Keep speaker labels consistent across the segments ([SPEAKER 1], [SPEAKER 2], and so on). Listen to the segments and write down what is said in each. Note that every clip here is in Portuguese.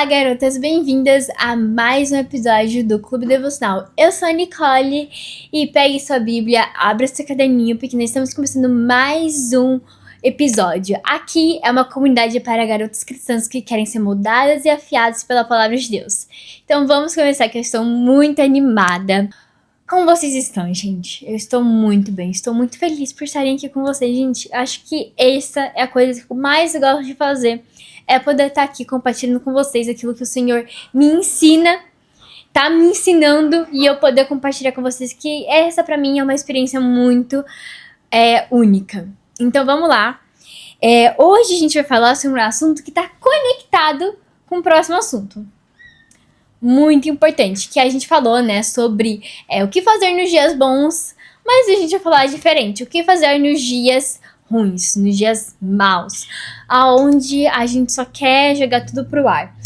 [SPEAKER 1] Olá, garotas, bem-vindas a mais um episódio do Clube Devocional. Eu sou a Nicole e pegue sua Bíblia, abra seu caderninho, porque nós estamos começando mais um episódio. Aqui é uma comunidade para garotas cristãs que querem ser moldadas e afiadas pela palavra de Deus. Então vamos começar, que eu estou muito animada. Como vocês estão, gente? Eu estou muito bem, estou muito feliz por estarem aqui com vocês, gente. Acho que essa é a coisa que eu mais gosto de fazer, é poder estar aqui compartilhando com vocês aquilo que o Senhor me ensina, tá me ensinando, e eu poder compartilhar com vocês, que essa pra mim é uma experiência muito única. Então vamos lá. Hoje a gente vai falar sobre um assunto que tá conectado com o próximo assunto. Muito importante, que a gente falou, né, sobre o que fazer nos dias bons, mas a gente vai falar diferente, o que fazer nos dias ruins, nos dias maus, aonde a gente só quer jogar tudo pro ar.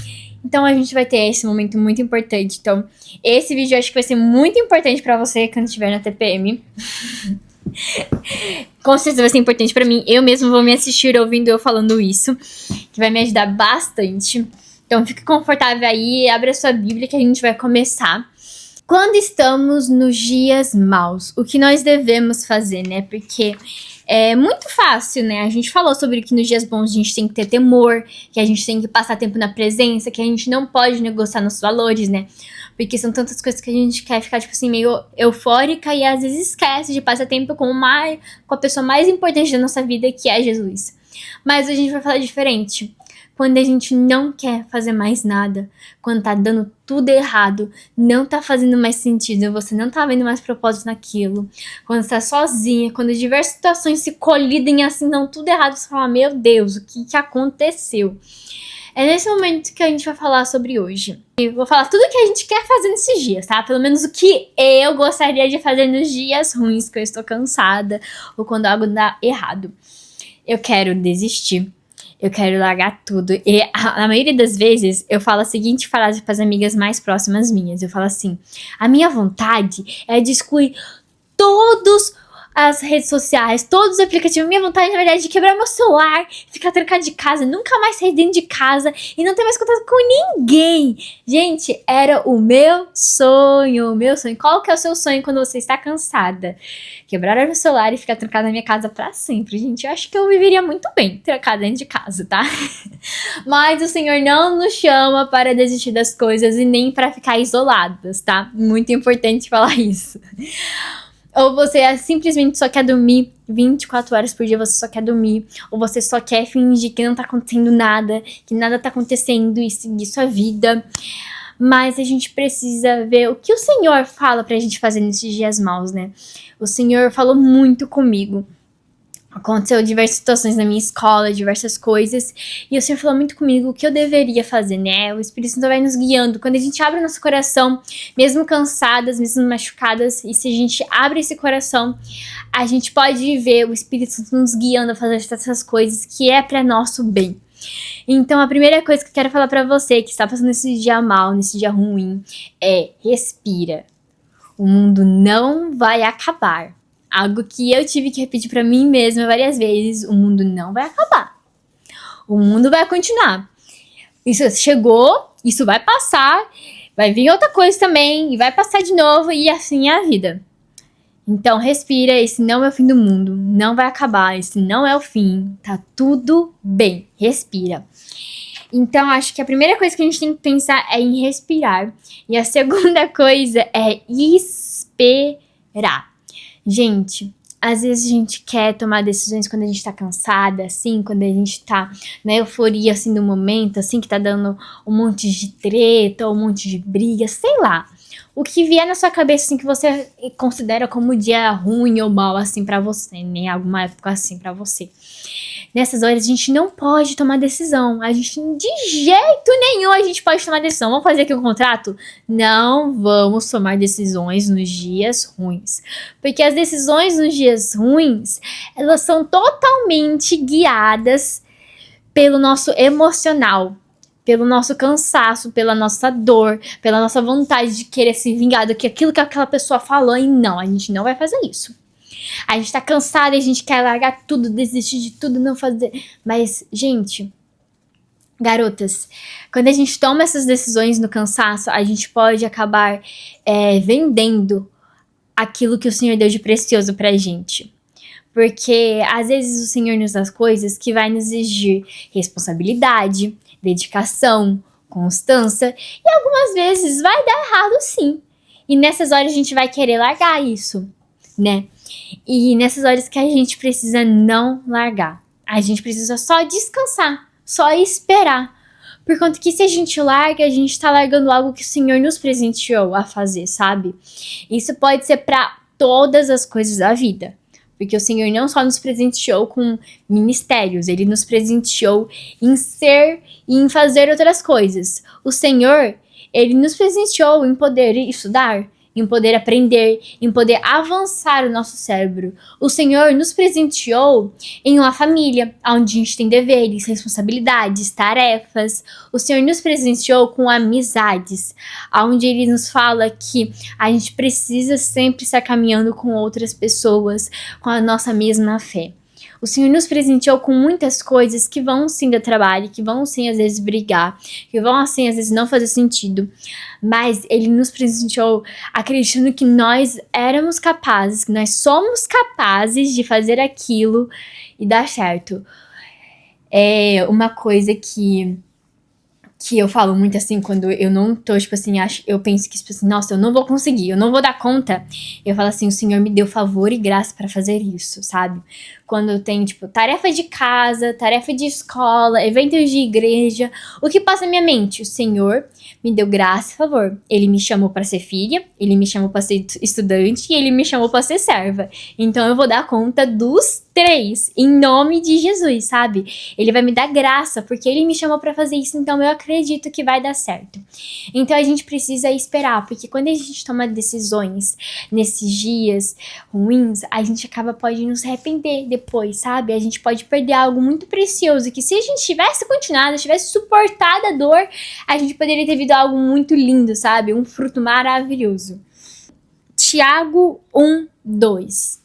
[SPEAKER 1] Então a gente vai ter esse momento muito importante. Então esse vídeo eu acho que vai ser muito importante pra você quando estiver na TPM. Com certeza vai ser importante pra mim, eu mesmo vou me assistir ouvindo eu falando isso, que vai me ajudar bastante. Então fique confortável aí, abra sua Bíblia que a gente vai começar. Quando estamos nos dias maus, o que nós devemos fazer, né? Porque é muito fácil, né? A gente falou sobre que nos dias bons a gente tem que ter temor, que a gente tem que passar tempo na presença, que a gente não pode negociar nossos valores, né? Porque são tantas coisas que a gente quer ficar, tipo assim, meio eufórica e às vezes esquece de passar tempo com a pessoa mais importante da nossa vida, que é Jesus. Mas a gente vai falar diferente. Quando a gente não quer fazer mais nada, quando tá dando tudo errado, não tá fazendo mais sentido, você não tá vendo mais propósito naquilo, quando você tá sozinha, quando diversas situações se colidem assim, dão tudo errado, você fala, meu Deus, o que aconteceu? É nesse momento que a gente vai falar sobre hoje. Eu vou falar tudo que a gente quer fazer nesses dias, tá? Pelo menos o que eu gostaria de fazer nos dias ruins, que eu estou cansada, ou quando algo dá errado. Eu quero desistir. Eu quero largar tudo. E na maioria das vezes, eu falo a seguinte frase para as amigas mais próximas minhas. Eu falo assim, a minha vontade é de excluir todas as redes sociais, todos os aplicativos. Minha vontade, na verdade, é de quebrar meu celular, ficar trancado de casa, nunca mais sair dentro de casa e não ter mais contato com ninguém. Gente, era o meu sonho, o meu sonho. Qual que é o seu sonho quando você está cansada? Quebrar o meu celular e ficar trancada na minha casa pra sempre, gente. Eu acho que eu viveria muito bem trancada dentro de casa, tá? Mas o Senhor não nos chama para desistir das coisas e nem para ficar isoladas, tá? Muito importante falar isso. Ou você simplesmente só quer dormir 24 horas por dia, você só quer dormir. Ou você só quer fingir que não tá acontecendo nada, que nada tá acontecendo e seguir sua vida. Mas a gente precisa ver o que o Senhor fala pra gente fazer nesses dias maus, né? O Senhor falou muito comigo. Aconteceu diversas situações na minha escola, diversas coisas. E o Senhor falou muito comigo o que eu deveria fazer, né? O Espírito Santo vai nos guiando. Quando a gente abre o nosso coração, mesmo cansadas, mesmo machucadas, e se a gente abre esse coração, a gente pode ver o Espírito Santo nos guiando a fazer essas coisas que é para nosso bem. Então, a primeira coisa que eu quero falar pra você que está passando esse dia mal, nesse dia ruim, é respira. O mundo não vai acabar. Algo que eu tive que repetir pra mim mesma várias vezes. O mundo não vai acabar. O mundo vai continuar. Isso chegou, isso vai passar, vai vir outra coisa também, e vai passar de novo, e assim é a vida. Então respira, esse não é o fim do mundo, não vai acabar, esse não é o fim, tá tudo bem, respira. Então acho que a primeira coisa que a gente tem que pensar é em respirar, e a segunda coisa é esperar. Gente, às vezes a gente quer tomar decisões quando a gente tá cansada, assim, quando a gente tá na euforia, assim, do momento, assim, que tá dando um monte de treta, um monte de briga, sei lá. O que vier na sua cabeça, assim, que você considera como dia ruim ou mal, assim, pra você, né? Alguma época assim pra você. Nessas horas a gente não pode tomar decisão. A gente, de jeito nenhum, a gente pode tomar decisão. Vamos fazer aqui um contrato? Não vamos tomar decisões nos dias ruins. Porque as decisões nos dias ruins, elas são totalmente guiadas pelo nosso emocional, pelo nosso cansaço, pela nossa dor, pela nossa vontade de querer se vingar do que aquilo que aquela pessoa falou. E não, a gente não vai fazer isso. A gente tá cansado e a gente quer largar tudo, desistir de tudo, não fazer. Mas, gente, Garotas, quando a gente toma essas decisões no cansaço, a gente pode acabar vendendo aquilo que o Senhor deu de precioso pra gente. Porque às vezes o Senhor nos dá coisas que vai nos exigir responsabilidade, dedicação, constância, e algumas vezes vai dar errado sim. E nessas horas a gente vai querer largar isso, né? E nessas horas que a gente precisa não largar. A gente precisa só descansar, só esperar. Por conta que se a gente larga, a gente tá largando algo que o Senhor nos presenteou a fazer, sabe? Isso pode ser pra todas as coisas da vida. Porque o Senhor não só nos presenteou com ministérios, Ele nos presenteou em ser e em fazer outras coisas. O Senhor, Ele nos presenteou em poder estudar, em poder aprender, em poder avançar o nosso cérebro. O Senhor nos presenteou em uma família, onde a gente tem deveres, responsabilidades, tarefas. O Senhor nos presenteou com amizades, onde Ele nos fala que a gente precisa sempre estar caminhando com outras pessoas, com a nossa mesma fé. O Senhor nos presenteou com muitas coisas que vão sim dar trabalho, que vão sim às vezes brigar, que vão assim às vezes não fazer sentido, mas Ele nos presenteou acreditando que nós éramos capazes, que nós somos capazes de fazer aquilo e dar certo. É uma coisa que eu falo muito assim, quando eu não tô, tipo assim, eu penso que, tipo assim, nossa, eu não vou conseguir, eu não vou dar conta. Eu falo assim, o Senhor me deu favor e graça pra fazer isso, sabe? Quando eu tenho, tipo, tarefa de casa, tarefa de escola, eventos de igreja, o que passa na minha mente? O Senhor me deu graça e favor. Ele me chamou pra ser filha, Ele me chamou pra ser estudante e Ele me chamou pra ser serva. Então eu vou dar conta dos 3, em nome de Jesus, sabe? Ele vai me dar graça, porque Ele me chamou pra fazer isso, então eu acredito que vai dar certo. Então a gente precisa esperar, porque quando a gente toma decisões nesses dias ruins, a gente pode nos arrepender depois, sabe? A gente pode perder algo muito precioso, que se a gente tivesse continuado, tivesse suportado a dor, a gente poderia ter visto algo muito lindo, sabe? Um fruto maravilhoso. Tiago 1:2.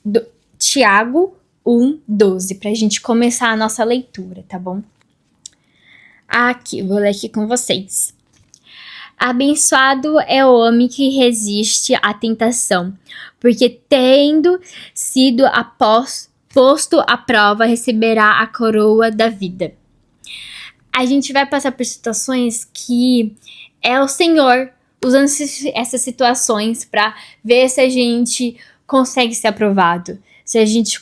[SPEAKER 1] Tiago 1:12, pra gente começar a nossa leitura, tá bom? Aqui, vou ler aqui com vocês. Abençoado é o homem que resiste à tentação, porque tendo sido posto à prova, receberá a coroa da vida. A gente vai passar por situações que é o Senhor usando essas situações para ver se a gente consegue ser aprovado. Se a gente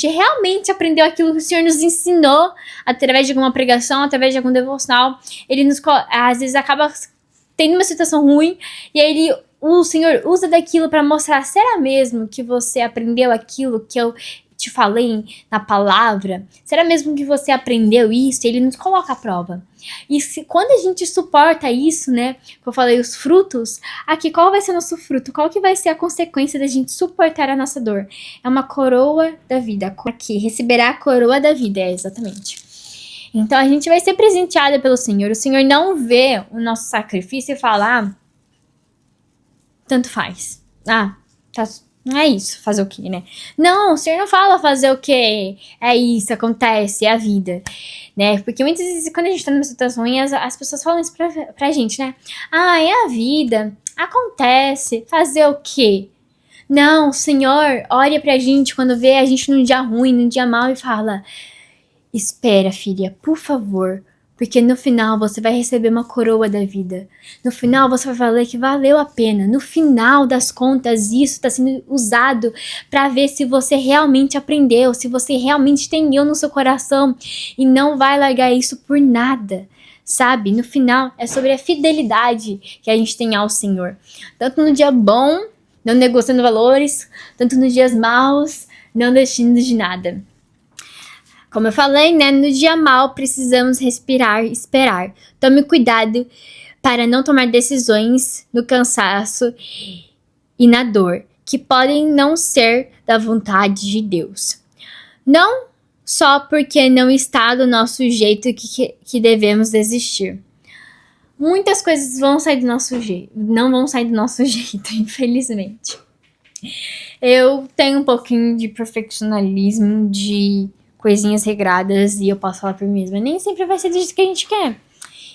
[SPEAKER 1] realmente aprendeu aquilo que o Senhor nos ensinou através de alguma pregação, através de algum devocional, Ele às vezes acaba tendo uma situação ruim e aí o Senhor usa daquilo para mostrar, será mesmo que você aprendeu aquilo que eu te falei na palavra? Será mesmo que você aprendeu isso? Ele nos coloca à prova. E quando a gente suporta isso, né, que eu falei, os frutos, aqui qual vai ser o nosso fruto? Qual que vai ser a consequência da gente suportar a nossa dor? É uma coroa da vida. Aqui, receberá a coroa da vida, exatamente. Então a gente vai ser presenteada pelo Senhor. O Senhor não vê o nosso sacrifício e fala, tanto faz. Não é isso, fazer o quê, né? Não, o Senhor não fala fazer o quê? É isso, acontece, é a vida, né? Porque muitas vezes, quando a gente tá numa situação ruim, as pessoas falam isso pra gente, né? É a vida, acontece, fazer o quê? Não, o Senhor olha pra gente quando vê a gente num dia ruim, num dia mau e fala, espera, filha, por favor, porque no final você vai receber uma coroa da vida. No final você vai falar que valeu a pena. No final das contas, isso está sendo usado para ver se você realmente aprendeu, se você realmente entendeu no seu coração e não vai largar isso por nada. Sabe? No final é sobre a fidelidade que a gente tem ao Senhor. Tanto no dia bom, não negociando valores, tanto nos dias maus, não deixando de nada. Como eu falei, né, no dia mal precisamos respirar e esperar. Tome cuidado para não tomar decisões no cansaço e na dor, que podem não ser da vontade de Deus. Não só porque não está do nosso jeito que devemos desistir. Muitas coisas vão sair do nosso jeito, não vão sair do nosso jeito, infelizmente. Eu tenho um pouquinho de perfeccionismo, de coisinhas regradas e eu posso falar por mim mesma. Nem sempre vai ser do jeito que a gente quer.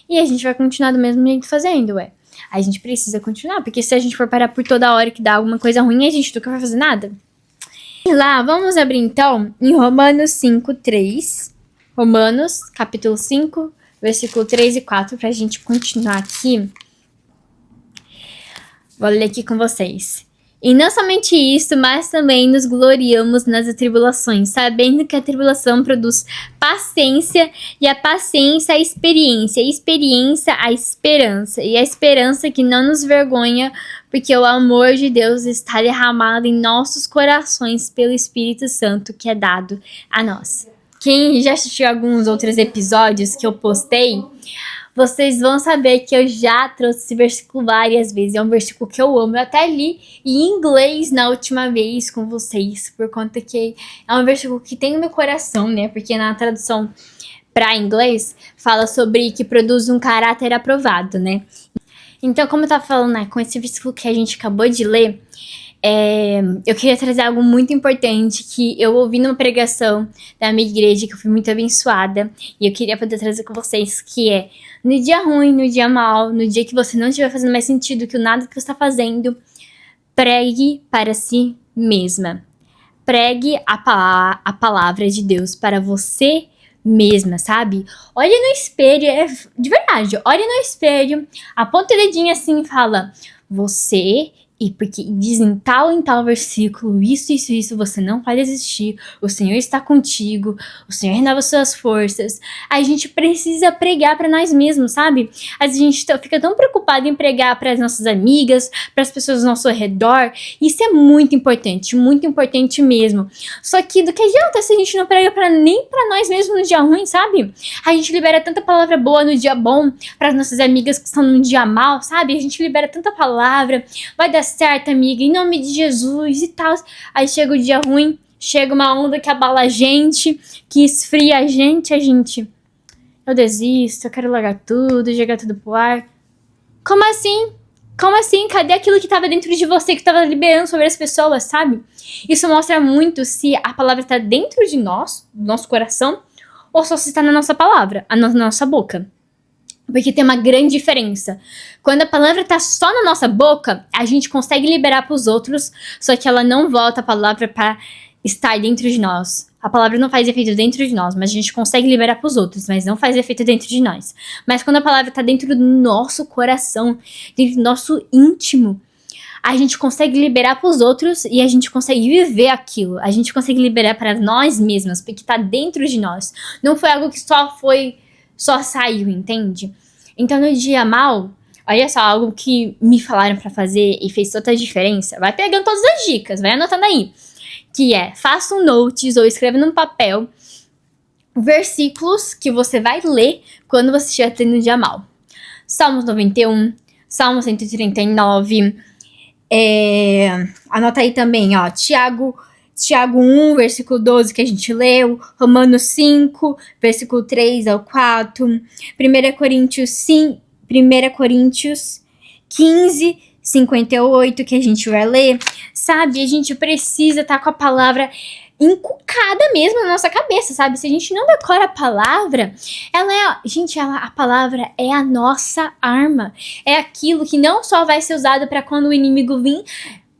[SPEAKER 1] E a gente vai continuar do mesmo jeito fazendo, ué. A gente precisa continuar, porque se a gente for parar por toda hora que dá alguma coisa ruim, a gente nunca vai fazer nada. E lá, vamos abrir então em Romanos 5:3. Romanos, capítulo 5, versículo 3 e 4, pra gente continuar aqui. Vou ler aqui com vocês. E não somente isso, mas também nos gloriamos nas atribulações, sabendo que a tribulação produz paciência, e a paciência a experiência, a experiência a esperança, e a esperança que não nos vergonha, porque o amor de Deus está derramado em nossos corações pelo Espírito Santo que é dado a nós. Quem já assistiu alguns outros episódios que eu postei, vocês vão saber que eu já trouxe esse versículo várias vezes. É um versículo que eu amo. Eu até li em inglês na última vez com vocês, por conta que é um versículo que tem no meu coração, né? Porque na tradução para inglês fala sobre que produz um caráter aprovado, né? Então, como eu tava falando, né, com esse versículo que a gente acabou de ler, eu queria trazer algo muito importante que eu ouvi numa pregação da minha igreja, que eu fui muito abençoada, e eu queria poder trazer com vocês, que é: no dia ruim, no dia mal, no dia que você não estiver fazendo mais sentido que o nada que você está fazendo, pregue para si mesma. Pregue a palavra de Deus para você mesma, sabe? Olha no espelho, de verdade, olha no espelho, aponta o dedinho assim e fala: você... E porque diz em tal versículo, isso, você não vai desistir. O Senhor está contigo. O Senhor renova suas forças. A gente precisa pregar para nós mesmos, sabe? A gente fica tão preocupado em pregar para as nossas amigas, para as pessoas ao nosso redor. Isso é muito importante mesmo. Só que do que adianta se a gente não prega nem para nós mesmos no dia ruim, sabe? A gente libera tanta palavra boa no dia bom para as nossas amigas que estão no dia mal, sabe? A gente libera tanta palavra. Vai dar certo, amiga, em nome de Jesus e tal. Aí chega o dia ruim, chega uma onda que abala a gente, que esfria a gente, eu desisto, eu quero largar tudo, jogar tudo pro ar. Como assim? Como assim? Cadê aquilo que tava dentro de você, que tava liberando sobre as pessoas, sabe? Isso mostra muito se a palavra tá dentro de nós, do nosso coração, ou só se está na nossa palavra, na nossa boca. Porque tem uma grande diferença. Quando a palavra tá só na nossa boca, a gente consegue liberar pros outros, só que ela não volta a palavra para estar dentro de nós. A palavra não faz efeito dentro de nós, mas a gente consegue liberar pros outros, mas não faz efeito dentro de nós. Mas quando a palavra tá dentro do nosso coração, dentro do nosso íntimo, a gente consegue liberar pros outros e a gente consegue viver aquilo. A gente consegue liberar para nós mesmas, porque tá dentro de nós. Não foi algo que só saiu, entende? Então, no dia mal, olha só, algo que me falaram pra fazer e fez toda a diferença. Vai pegando todas as dicas, vai anotando aí. Que é, faça um notes ou escreva num papel versículos que você vai ler quando você estiver tendo um dia mal. Salmos 91, Salmo 139, anota aí também, ó, Tiago 1, versículo 12, que a gente leu, Romanos 5, versículo 3 ao 4, 1 Coríntios 15, 58, que a gente vai ler, sabe? A gente precisa estar com a palavra encucada mesmo na nossa cabeça, sabe? Se a gente não decora a palavra, a palavra é a nossa arma. É aquilo que não só vai ser usado para quando o inimigo vir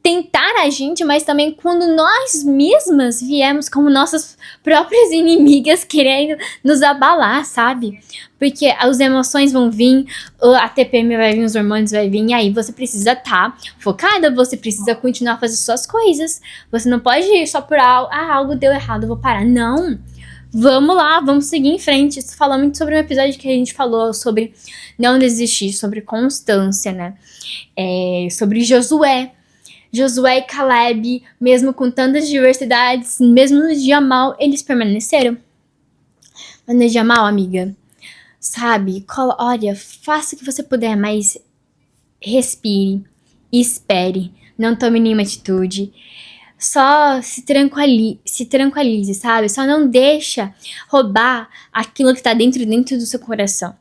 [SPEAKER 1] tentar a gente, mas também quando nós mesmas viemos como nossas próprias inimigas querendo nos abalar, sabe? Porque as emoções vão vir, a TPM vai vir, os hormônios vai vir, e aí você precisa estar focada, você precisa continuar a fazer suas coisas. Você não pode ir só por algo deu errado, eu vou parar. Não! Vamos lá, vamos seguir em frente. Isso fala muito sobre um episódio que a gente falou sobre não desistir, sobre constância, né? Sobre Josué e Caleb, mesmo com tantas diversidades, mesmo no dia mal, eles permaneceram. Mas no dia mal, amiga, sabe? Olha, faça o que você puder, mas respire, espere, não tome nenhuma atitude. Só se tranquilize, sabe? Só não deixa roubar aquilo que tá dentro do seu coração.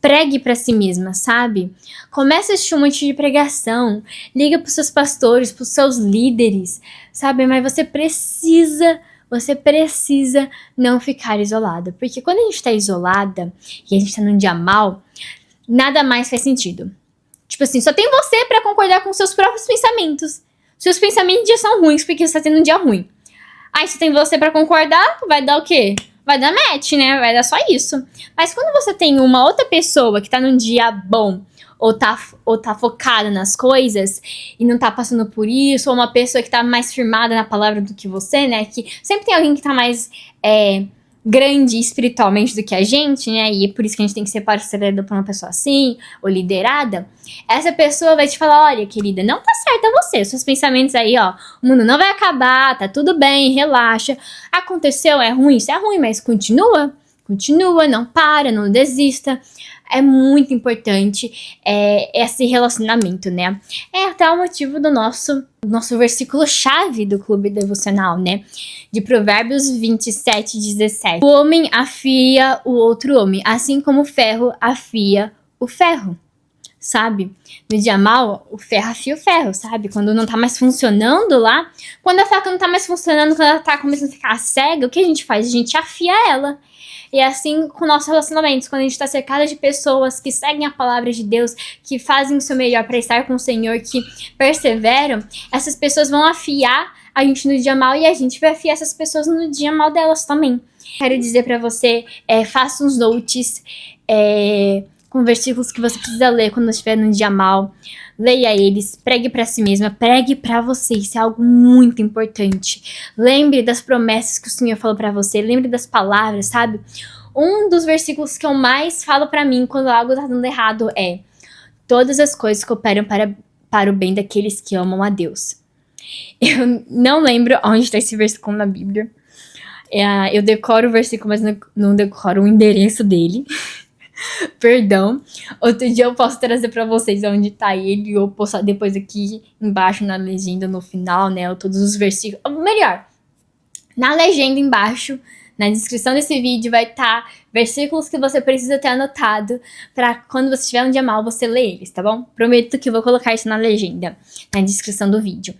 [SPEAKER 1] Pregue pra si mesma, sabe? Comece a assistir um monte de pregação. Liga pros seus pastores, pros seus líderes, sabe? Mas você precisa você precisa não ficar isolada. Porque quando a gente tá isolada e a gente tá num dia mal, nada mais faz sentido. Tipo assim, só tem você pra concordar com seus próprios pensamentos. Seus pensamentos já são ruins porque você tá tendo um dia ruim. Aí se tem você pra concordar, vai dar o quê? Vai dar match, né? Vai dar só isso. Mas quando você tem uma outra pessoa que tá num dia bom, ou tá focada nas coisas e não tá passando por isso, ou uma pessoa que tá mais firmada na palavra do que você, né? Que sempre tem alguém que tá mais grande espiritualmente do que a gente, né? E é por isso que a gente tem que ser parceiro pra uma pessoa assim, ou liderada. Essa pessoa vai te falar, olha, querida, não tá certa você, seus pensamentos aí, ó, o mundo não vai acabar, tá tudo bem, relaxa. Aconteceu, é ruim, isso é ruim, mas continua, não para, não desista. É muito importante esse relacionamento, né? É até o motivo do nosso versículo-chave do Clube Devocional, né? De Provérbios 27:17. O homem afia o outro homem, assim como o ferro afia o ferro, sabe? No dia mal, o ferro afia o ferro, sabe? Quando não tá mais funcionando lá, quando a faca não tá mais funcionando, quando ela tá começando a ficar cega, o que a gente faz? A gente afia ela. E é assim com nossos relacionamentos, quando a gente tá cercada de pessoas que seguem a palavra de Deus, que fazem o seu melhor para estar com o Senhor, que perseveram, essas pessoas vão afiar a gente no dia mal e a gente vai afiar essas pessoas no dia mal delas também. Quero dizer para você, faça uns notes com versículos que você precisa ler quando estiver no dia mal. Leia eles, pregue para si mesma, pregue para você, isso é algo muito importante. Lembre das promessas que o Senhor falou para você, lembre das palavras, sabe? Um dos versículos que eu mais falo para mim quando algo tá dando errado é: todas as coisas cooperam para o bem daqueles que amam a Deus. Eu não lembro onde tá esse versículo na Bíblia. Eu decoro o versículo, mas não decoro o endereço dele. Perdão. Outro dia eu posso trazer pra vocês onde tá ele, ou postar depois aqui embaixo na legenda, no final, né? Ou todos os versículos. Ou melhor, na legenda embaixo, na descrição desse vídeo, vai estar versículos que você precisa ter anotado pra quando você tiver um dia mal, você ler eles, tá bom? Prometo que eu vou colocar isso na legenda, na descrição do vídeo.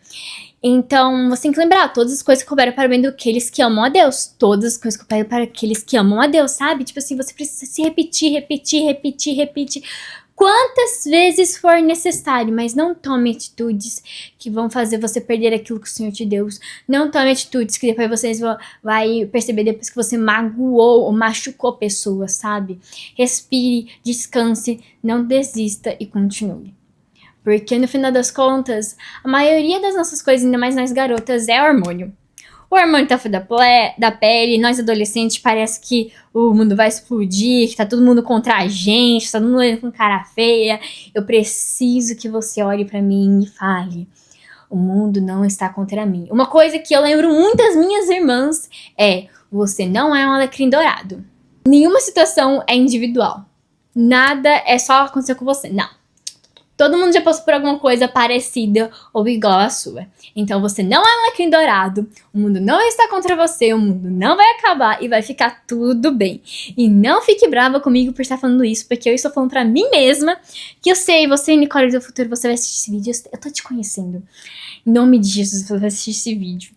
[SPEAKER 1] Então, você tem que lembrar, todas as coisas cooperam para o bem daqueles que amam a Deus. Todas as coisas cooperam para aqueles que amam a Deus, sabe? Tipo assim, você precisa se repetir. Quantas vezes for necessário, mas não tome atitudes que vão fazer você perder aquilo que o Senhor te deu. Não tome atitudes que depois vocês vão perceber depois que você magoou ou machucou pessoas, sabe? Respire, descanse, não desista e continue. Porque no final das contas, a maioria das nossas coisas, ainda mais nós garotas, é hormônio. O hormônio tá fora da pele, nós adolescentes parece que o mundo vai explodir, que tá todo mundo contra a gente, tá todo mundo com cara feia. Eu preciso que você olhe pra mim e fale: o mundo não está contra mim. Uma coisa que eu lembro muito das minhas irmãs é: você não é um alecrim dourado. Nenhuma situação é individual. Nada é só acontecer com você. Não. Todo mundo já passou por alguma coisa parecida ou igual à sua. Então você não é um alecrim dourado, o mundo não está contra você, o mundo não vai acabar e vai ficar tudo bem. E não fique brava comigo por estar falando isso, porque eu estou falando pra mim mesma, que eu sei, você, Nicole do futuro, você vai assistir esse vídeo, eu tô te conhecendo. Em nome de Jesus, você vai assistir esse vídeo.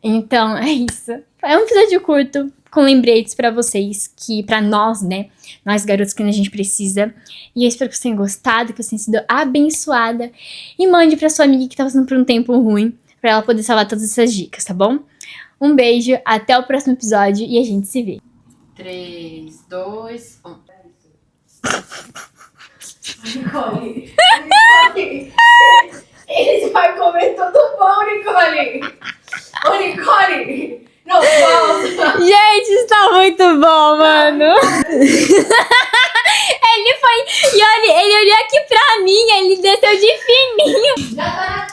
[SPEAKER 1] Então, é isso. É um episódio curto, com lembretes pra vocês, que pra nós, né, nós garotos que a gente precisa. E eu espero que vocês tenham gostado, que vocês tenham sido abençoada. E mande pra sua amiga que tá passando por um tempo ruim, pra ela poder salvar todas essas dicas, tá bom? Um beijo, até o próximo episódio e a gente se vê.
[SPEAKER 2] 3, 2, 1. Nicole. Eles vão comer tudo bom, Nicole. Ô, Nicole. Não, pausa.
[SPEAKER 1] Gente, está muito bom, mano. Ele foi... E olha, ele olhou aqui pra mim, ele desceu de fininho.
[SPEAKER 2] Já tá na